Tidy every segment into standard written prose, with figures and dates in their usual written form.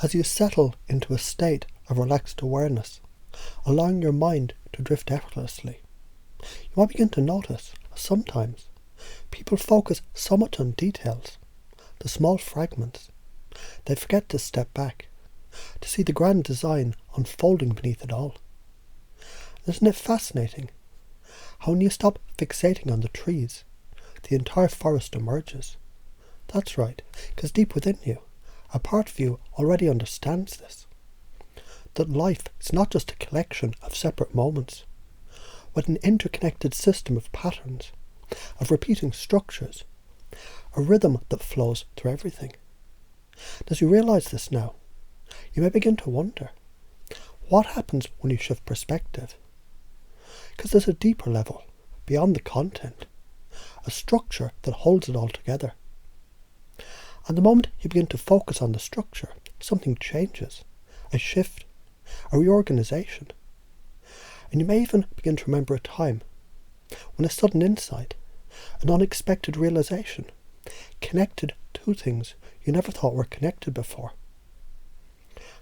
As you settle into a state of relaxed awareness, allowing your mind to drift effortlessly, you might begin to notice sometimes people focus so much on details, the small fragments, they forget to step back, to see the grand design unfolding beneath it all. Isn't it fascinating how when you stop fixating on the trees, the entire forest emerges? That's right, because deep within you, a part of you already understands this. That life is not just a collection of separate moments, but an interconnected system of patterns, of repeating structures, a rhythm that flows through everything. And as you realise this now, you may begin to wonder, what happens when you shift perspective? Because there's a deeper level, beyond the content, a structure that holds it all together. And the moment you begin to focus on the structure, something changes, a shift, a reorganisation. And you may even begin to remember a time when a sudden insight, an unexpected realisation, connected two things you never thought were connected before.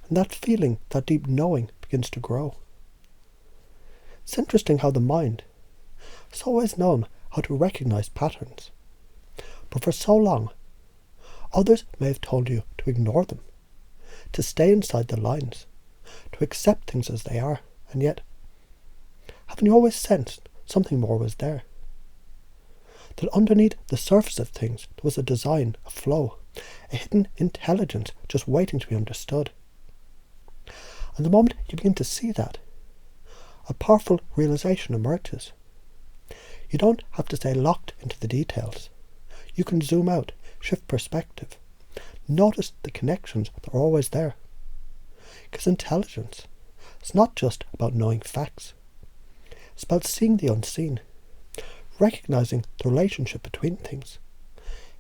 And that feeling, that deep knowing, begins to grow. It's interesting how the mind has always known how to recognise patterns, but for so long, others may have told you to ignore them, to stay inside the lines, to accept things as they are, and yet, haven't you always sensed something more was there? That underneath the surface of things there was a design, a flow, a hidden intelligence just waiting to be understood. And the moment you begin to see that, a powerful realisation emerges. You don't have to stay locked into the details. You can zoom out, shift perspective, notice the connections that are always there. Because intelligence is not just about knowing facts. It's about seeing the unseen, recognising the relationship between things,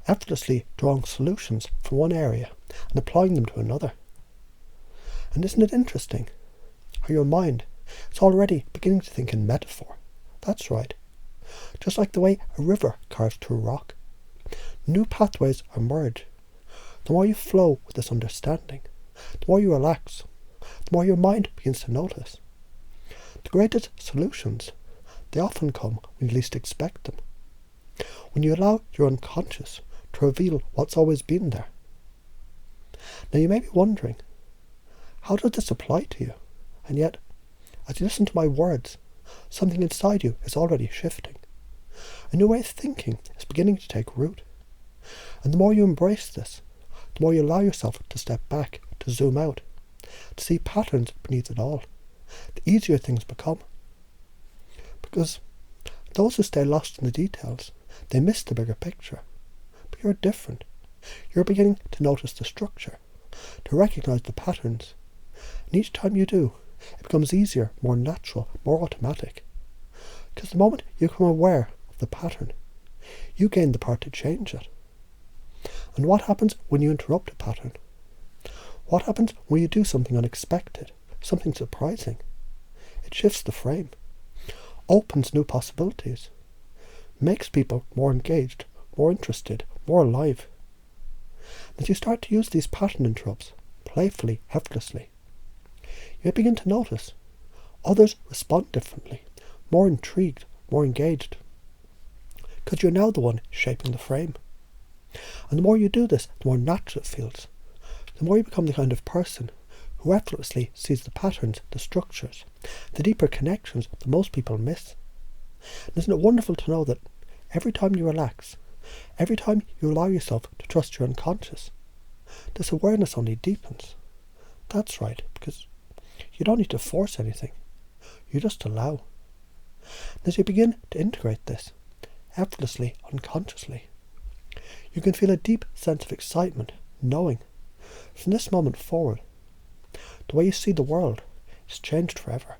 effortlessly drawing solutions from one area and applying them to another. And isn't it interesting how your mind is already beginning to think in metaphor? That's right. Just like the way a river carves through rock, new pathways emerge. The more you flow with this understanding, the more you relax, the more your mind begins to notice. The greatest solutions, they often come when you least expect them. When you allow your unconscious to reveal what's always been there. Now you may be wondering, how does this apply to you? And yet, as you listen to my words, something inside you is already shifting. A new way of thinking is beginning to take root. And the more you embrace this, the more you allow yourself to step back, to zoom out, to see patterns beneath it all, the easier things become. Because those who stay lost in the details, they miss the bigger picture. But you're different. You're beginning to notice the structure, to recognise the patterns. And each time you do, it becomes easier, more natural, more automatic. Because the moment you become aware of the pattern, you gain the power to change it. And what happens when you interrupt a pattern? What happens when you do something unexpected, something surprising? It shifts the frame, opens new possibilities, makes people more engaged, more interested, more alive. As you start to use these pattern interrupts, playfully, effortlessly, you may begin to notice others respond differently, more intrigued, more engaged, because you're now the one shaping the frame. And the more you do this, the more natural it feels. The more you become the kind of person who effortlessly sees the patterns, the structures, the deeper connections that most people miss. And isn't it wonderful to know that every time you relax, every time you allow yourself to trust your unconscious, this awareness only deepens. That's right, because you don't need to force anything. You just allow. And as you begin to integrate this, effortlessly, unconsciously, you can feel a deep sense of excitement, knowing, from this moment forward, the way you see the world is changed forever.